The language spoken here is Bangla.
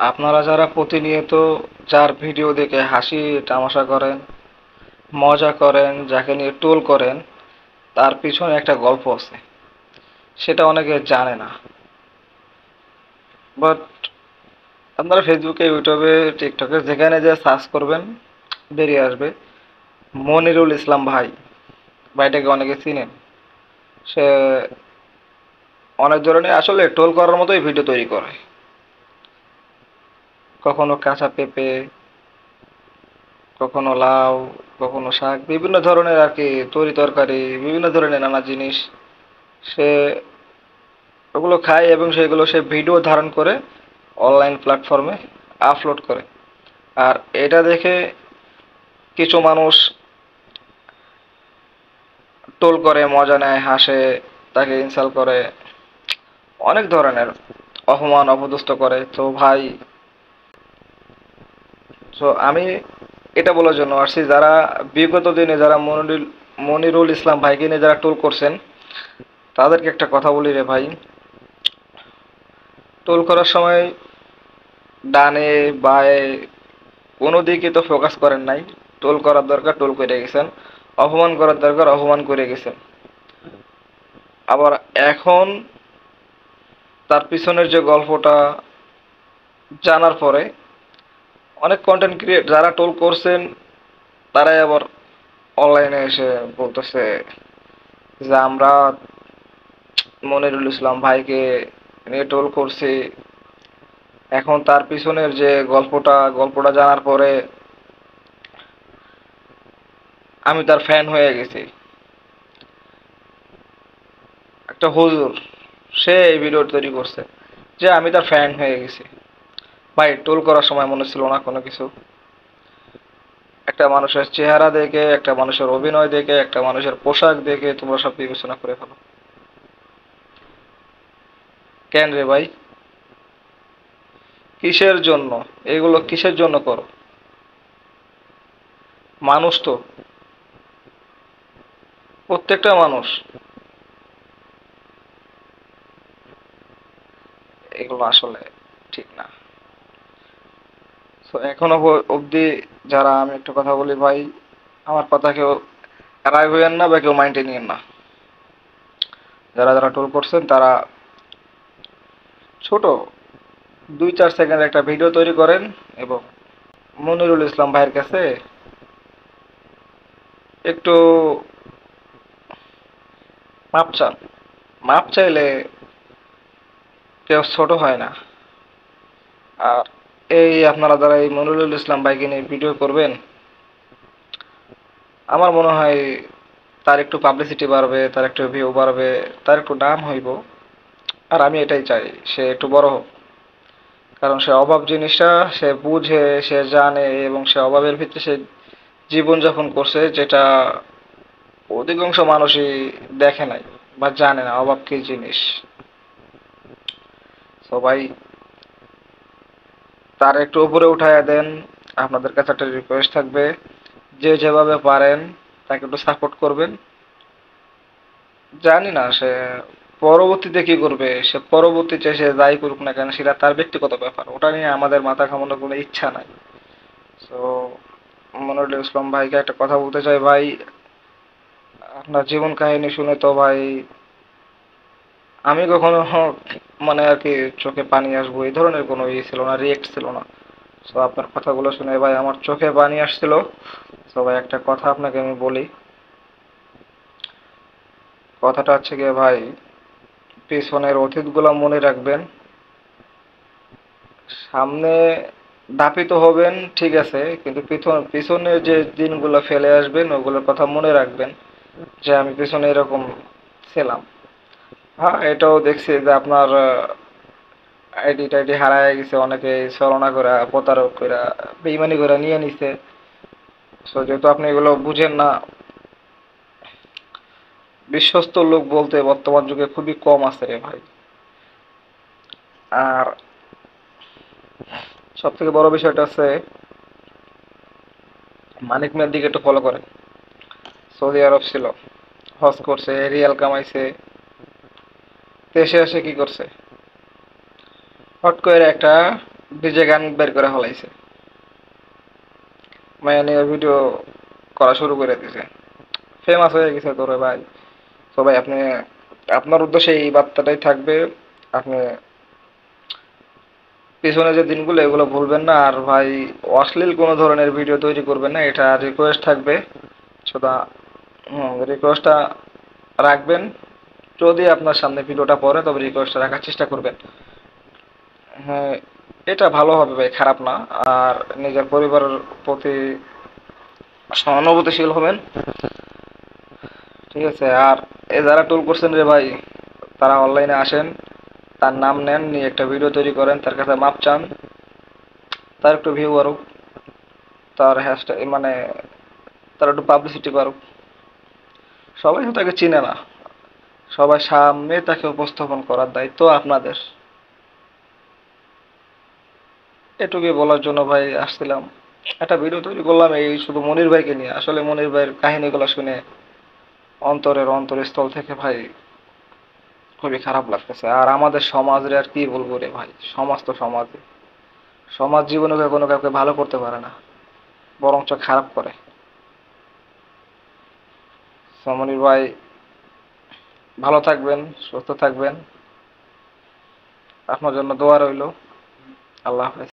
আপনারা যারা প্রতিনিয়ত যার ভিডিও দেখে হাসি তামাশা করেন, মজা করেন, যাকে নিয়ে টোল করেন, তার পিছনে একটা গল্প আছে। সেটা অনেকে জানে না। বাট আপনারা ফেসবুকে, ইউটিউবে, টিকটকে যেখানে যে সার্চ করবেন বেরিয়ে আসবে মনিরুল ইসলাম ভাই। ভাইটাকে অনেকে চিনেন। সে অনেক ধরনের আসলে টোল করার মতোই ভিডিও তৈরি করে। কখনো কাঁচা পেঁপে, কখনো লাউ, কখনো শাক, বিভিন্ন ধরনের আর কি তরি তরকারি, বিভিন্ন ধরনের নানা জিনিস সে ওগুলো খায় এবং সেগুলো সে ভিডিও ধারণ করে অনলাইন প্ল্যাটফর্মে আপলোড করে। আর এটা দেখে কিছু মানুষ টোল করে, মজা নেয়, হাসে, তাকে ইনসাল্ট করে, অনেক ধরনের অপমান অপদস্থ করে। তো ভাই, তো আমি এটা বলার জন্য আসছি, যারা বিগত দিনে যারা মনিরুল ইসলাম ভাইকে নিয়ে যারা টোল করছেন, তাদেরকে একটা কথা বলি রে ভাই। টোল করার সময় ডানে বায়ে কোনো দিকে তো ফোকাস করেন নাই। টোল করার দরকার টোল করে গেছেন, অপমান করার দরকার অপমান করে গেছেন। আবার এখন তার পিছনের যে গল্পটা জানার পরে অনেক কন্টেন্ট ক্রিয়েট যারা টোল করছেন তারাই আবার অনলাইনে এসে বলতেছে যে আমরা মনিরুল ইসলাম ভাইকে নিয়ে টোল করছি। এখন তার পিছনের যে গল্পটা জানার পরে আমি তার ফ্যান হয়ে গেছি। একটা হুজুর সে এই ভিডিও তৈরি করছে যে আমি তার ফ্যান হয়ে গেছি। ভাই, টোল করার সময় মনে ছিল না কোনো কিছু? একটা মানুষের চেহারা দেখে, একটা মানুষের অভিনয় দেখে, একটা মানুষের পোশাক দেখে তোমরা সব বিবেচনা করে ফেলো। কেন রে ভাই? কিসের জন্য? এগুলো কিসের জন্য করো? মানুষ তো, প্রত্যেকটা মানুষ। এগুলো আসলে ঠিক না। তো এখনো অবধি যারা, আমি একটা কথা বলি ভাই, আমার কথা কেউ রাগ হইয়েন না বা কেউ মাইন্ডে নিয়েন না। যারা যারা টোল করছেন তারা ছোট 2-4 সেকেন্ড একটা ভিডিও তৈরি করেন এবং মনিরুল ইসলাম ভাইয়ের কাছে একটু মাপ চান। মাপ চাইলে কেউ ছোট হয় না। আর এই আপনারা যারা এই মনিরুল ইসলাম ভাইকে নিয়ে ভিডিও করবেন, আমার মনে হয় তার একটু পাবলিসিটি বাড়বে, তার একটু ভিউ বাড়বে, তার একটু নাম হইব। আর আমি এটাই চাই সে একটু বড় হোক। কারণ সে অভাব জিনিসটা সে বুঝে, সে জানে এবং সে অভাবের ভিত্তিতে সে জীবনযাপন করছে, যেটা অধিকাংশ মানুষই দেখে নাই বা জানে না অভাব কি জিনিস। সবাই তার একটু উপরে উঠাইয়া দেন। আপনাদের কাছে একটা রিকোয়েস্ট থাকবে, যে যেভাবে পারেন তাকে একটু সাপোর্ট করবেন। জানি না সে পরবর্তীতে কি করবে, সে পরবর্তীতে সে যাই করুক না কেন সেটা তার ব্যক্তিগত ব্যাপার, ওটা নিয়ে আমাদের মাথা ঘামানোর কোনো ইচ্ছা নাই। তো মনিরুল ইসলাম ভাইকে একটা কথা বলতে চাই ভাই, আপনার জীবন কাহিনী শুনে তো ভাই আমি কখনো মানে আর কি চোখে পানি আসবো এই ধরনের কোনো ইয়ে ছিল না, রিয়েক্ট ছিল না। তো আপনার কথাগুলো শুনে ভাই আমার চোখে পানি আসছিল। তো ভাই একটা কথা আপনাকে আমি বলি, কথাটা হচ্ছে গিয়ে ভাই, পিছনের অতীতগুলো মনে রাখবেন। সামনে ধাপিত হবেন ঠিক আছে, কিন্তু পিছনে যে দিনগুলো ফেলে আসবেন ওগুলোর কথা মনে রাখবেন, যে আমি পিছনে এরকম ছিলাম। হ্যাঁ, এটাও দেখছি যে আপনার আইডি টাইডি হারায় গেছে, অনেকে ছলনা করে, প্রতারক করে, বেইমানি করে নিয়ে নিছে। সো যেহেতু আপনি এগুলো বুঝেন না, বিশ্বস্ত লোক বলতে বর্তমান যুগে খুবই কম আছে রে ভাই। আর সব থেকে বড় বিষয়টা আছে, মানিক মিয়ার দিকে একটু ফলো করেন। সৌদি আরব ছিল, হজ করছে, রিয়াল কামাইছে, দেশে এসে কি করছে, হট করে একটা ডিজে গান বের করে ফেলাইছে, মায়া নিয়ে ভিডিও করা শুরু করে দিছে, ফেমাস হয়ে গেছে তোরে ভাই। তো ভাই আপনি, আপনার উদ্দেশ্যে এই বার্তাটাই থাকবে, আপনি পিছনে যে দিনগুলো এগুলো ভুলবেন না। আর ভাই অশ্লীল কোনো ধরনের ভিডিও তৈরি করবেন না, এটা রিকোয়েস্ট থাকবে। সেটা রিকোয়েস্টটা রাখবেন। যদি আপনার সামনে ভিডিওটা পড়ে তবে রিকোয়েস্টটা রাখার চেষ্টা করবেন। হ্যাঁ, এটা ভালো হবে ভাই, খারাপ না। আর নিজের পরিবারের প্রতি সহানুভূতিশীল হবেন, ঠিক আছে? আর এ যারা টোল করছেন রে ভাই, তারা অনলাইনে আসেন, তার নাম নেন, নিয়ে একটা ভিডিও তৈরি করেন, তার কাছে মাপ চান, তার একটু ভিউ বাড়ুক, তার হ্যাশট্যাগ মানে তার একটু পাবলিসিটি বাড়ুক। সবাই তো তাকে চিনে না, সবাই সামনে তাকে উপস্থাপন করার দায়িত্ব আপনাদের। এটুকুই বলার জন্য ভাই আসছিলাম, একটা ভিডিও তৈরি করলাম এই শুধু মনির ভাইকে নিয়ে। আসলে মনির ভাইয়ের কাহিনীগুলো শুনে অন্তরের অন্তরস্থল থেকে ভাই খুবই খারাপ লাগতেছে। আর আমাদের সমাজের আর কি বলবো রে ভাই, সমাজ তো সমাজ, সমাজ জীবনে কোনো কাউকে ভালো করতে পারে না, বরঞ্চ খারাপ করে। সমনির ভাই ভালো থাকবেন, সুস্থ থাকবেন, আপনার জন্য দোয়া রইল। আল্লাহ হাফেজ।